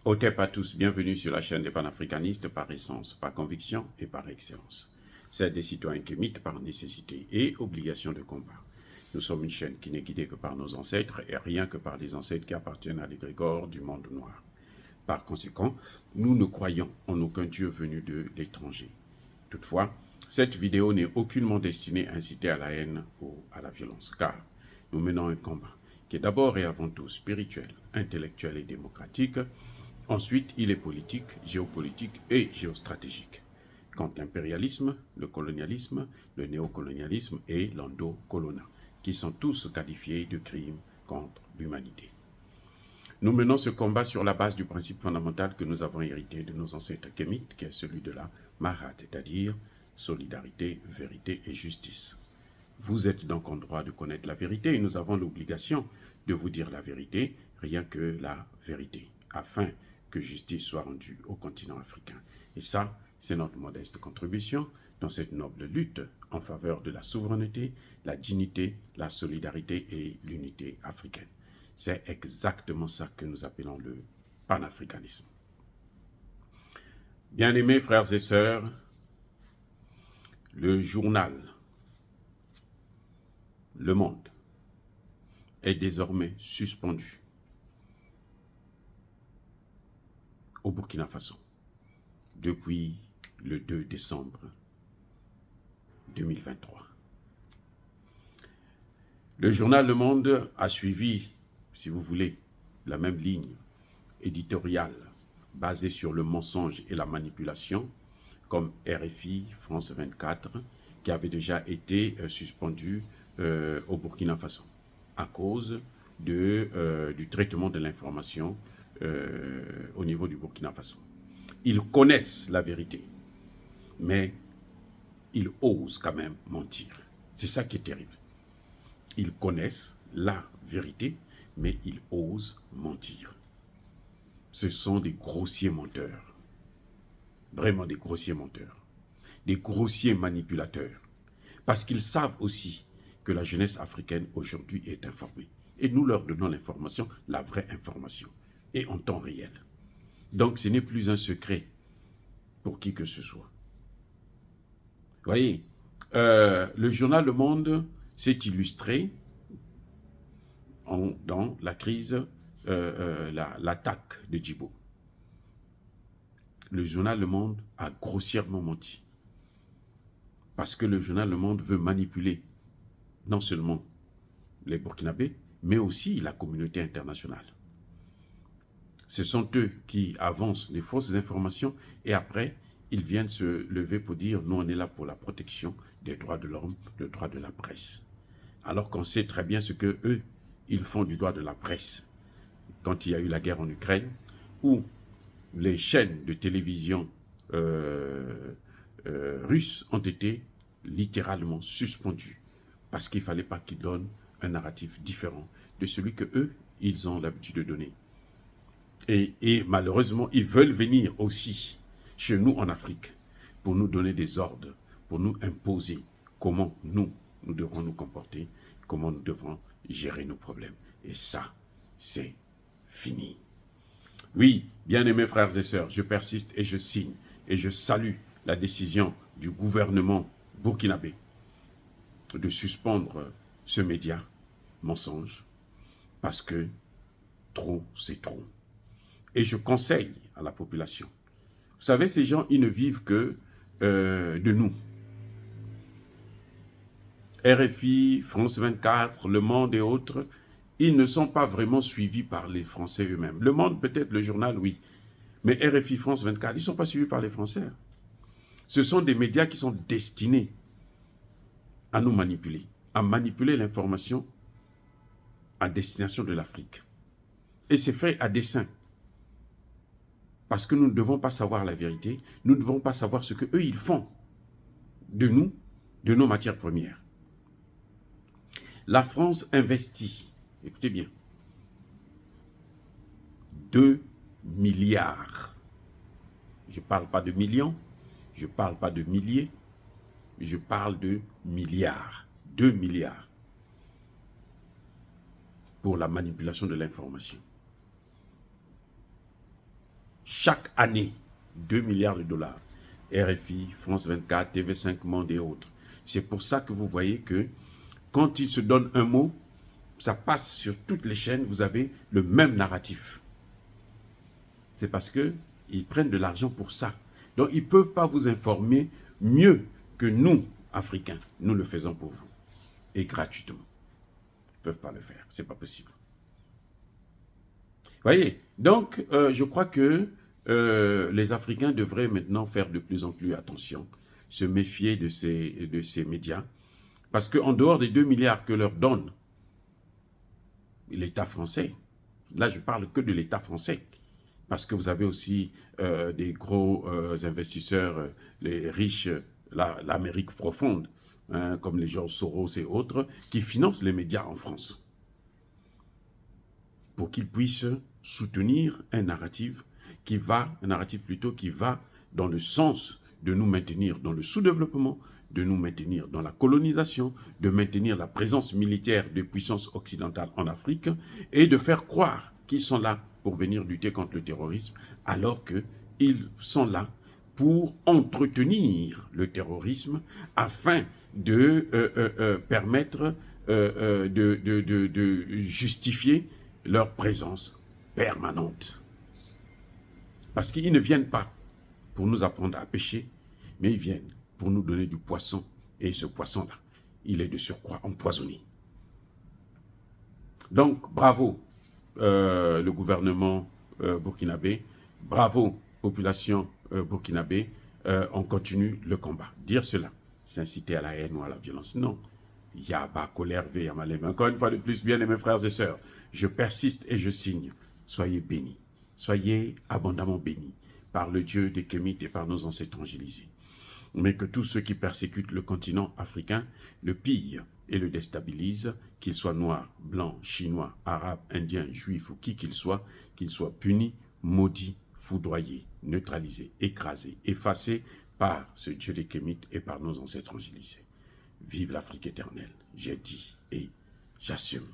Otep à tous, bienvenue sur la chaîne des panafricanistes par essence, par conviction et par excellence. C'est des citoyens kémites par nécessité et obligation de combat. Nous sommes une chaîne qui n'est guidée que par nos ancêtres et rien que par des ancêtres qui appartiennent à l'égrégore du monde noir. Par conséquent, nous ne croyons en aucun Dieu venu de l'étranger. Toutefois, cette vidéo n'est aucunement destinée à inciter à la haine ou à la violence, car nous menons un combat qui est d'abord et avant tout spirituel, intellectuel et démocratique. Ensuite, il est politique, géopolitique et géostratégique. Contre l'impérialisme, le colonialisme, le néocolonialisme et l'endocolonat, qui sont tous qualifiés de crimes contre l'humanité. Nous menons ce combat sur la base du principe fondamental que nous avons hérité de nos ancêtres kémites, qui est celui de la Mahat, c'est-à-dire solidarité, vérité et justice. Vous êtes donc en droit de connaître la vérité et nous avons l'obligation de vous dire la vérité, rien que la vérité, afin que justice soit rendue au continent africain. Et ça, c'est notre modeste contribution dans cette noble lutte en faveur de la souveraineté, la dignité, la solidarité et l'unité africaine. C'est exactement ça que nous appelons le panafricanisme. Bien-aimés frères et sœurs, le journal Le Monde est désormais suspendu au Burkina Faso depuis le 2 décembre 2023. Le journal Le Monde a suivi, si vous voulez, la même ligne éditoriale basée sur le mensonge et la manipulation, comme RFI, France 24, qui avait déjà été suspendu au Burkina Faso à cause du traitement de l'information au niveau du Burkina Faso. Ils connaissent la vérité, mais ils osent quand même mentir. C'est ça qui est terrible. Ils connaissent la vérité, mais ils osent mentir. Ce sont des grossiers menteurs. Vraiment des grossiers menteurs. Des grossiers manipulateurs. Parce qu'ils savent aussi que la jeunesse africaine aujourd'hui est informée. Et nous leur donnons l'information, la vraie information, et en temps réel. Donc ce n'est plus un secret pour qui que ce soit. Vous voyez, le journal Le Monde s'est illustré dans la crise, l'attaque de Djibo. Le journal Le Monde a grossièrement menti. Parce que le journal Le Monde veut manipuler non seulement les Burkinabés, mais aussi la communauté internationale. Ce sont eux qui avancent les fausses informations et après, ils viennent se lever pour dire « nous, on est là pour la protection des droits de l'homme, le droit de la presse ». Alors qu'on sait très bien ce que eux, ils font du droit de la presse. Quand il y a eu la guerre en Ukraine, où les chaînes de télévision russes ont été littéralement suspendues parce qu'il ne fallait pas qu'ils donnent un narratif différent de celui que eux, ils ont l'habitude de donner. Et malheureusement, ils veulent venir aussi chez nous en Afrique pour nous donner des ordres, pour nous imposer comment nous devrons nous comporter, comment nous devrons gérer nos problèmes. Et ça, c'est fini. Oui, bien-aimés frères et sœurs, je persiste et je signe et je salue la décision du gouvernement burkinabé de suspendre ce média mensonge parce que trop, c'est trop. Et je conseille à la population. Vous savez, ces gens, ils ne vivent que de nous. RFI, France 24, Le Monde et autres, ils ne sont pas vraiment suivis par les Français eux-mêmes. Le Monde, peut-être, le journal, oui. Mais RFI, France 24, ils ne sont pas suivis par les Français. Ce sont des médias qui sont destinés à nous manipuler, à manipuler l'information à destination de l'Afrique. Et c'est fait à dessein. Parce que nous ne devons pas savoir la vérité, nous ne devons pas savoir ce qu'eux, ils font de nous, de nos matières premières. La France investit, écoutez bien, 2 milliards. Je ne parle pas de millions, je ne parle pas de milliers, je parle de milliards. 2 milliards pour la manipulation de l'information. chaque année, 2 milliards de dollars. RFI, France 24, TV5 Monde et autres. C'est pour ça que vous voyez que quand ils se donnent un mot, ça passe sur toutes les chaînes, vous avez le même narratif. C'est parce qu'ils prennent de l'argent pour ça. Donc, ils ne peuvent pas vous informer mieux que nous, Africains. Nous le faisons pour vous. Et gratuitement. Ils ne peuvent pas le faire. Ce n'est pas possible. Vous voyez? Donc, je crois que les Africains devraient maintenant faire de plus en plus attention, se méfier de ces médias. Parce qu'en dehors des 2 milliards que leur donne l'État français, là je parle que de l'État français, parce que vous avez aussi des gros investisseurs, les riches, l'Amérique profonde, hein, comme les George Soros et autres, qui financent les médias en France, pour qu'ils puissent soutenir un narratif qui va dans le sens de nous maintenir dans le sous-développement, de nous maintenir dans la colonisation, de maintenir la présence militaire des puissances occidentales en Afrique et de faire croire qu'ils sont là pour venir lutter contre le terrorisme, alors qu'ils sont là pour entretenir le terrorisme afin de permettre de justifier leur présence permanente. Parce qu'ils ne viennent pas pour nous apprendre à pêcher, mais ils viennent pour nous donner du poisson. Et ce poisson-là, il est de surcroît empoisonné. Donc, bravo le gouvernement burkinabé, bravo population burkinabé, on continue le combat. Dire cela, c'est inciter à la haine ou à la violence. Non. Yaba, colère, Yamalem. Encore une fois de plus, bien aimés frères et sœurs, je persiste et je signe. Soyez bénis. Soyez abondamment bénis par le Dieu des Kémites et par nos ancêtres angélisés. Mais que tous ceux qui persécutent le continent africain le pillent et le déstabilisent, qu'ils soient noirs, blancs, chinois, arabes, indiens, juifs ou qui qu'ils soient punis, maudits, foudroyés, neutralisés, écrasés, effacés par ce Dieu des Kémites et par nos ancêtres angélisés. Vive l'Afrique éternelle, j'ai dit et j'assume.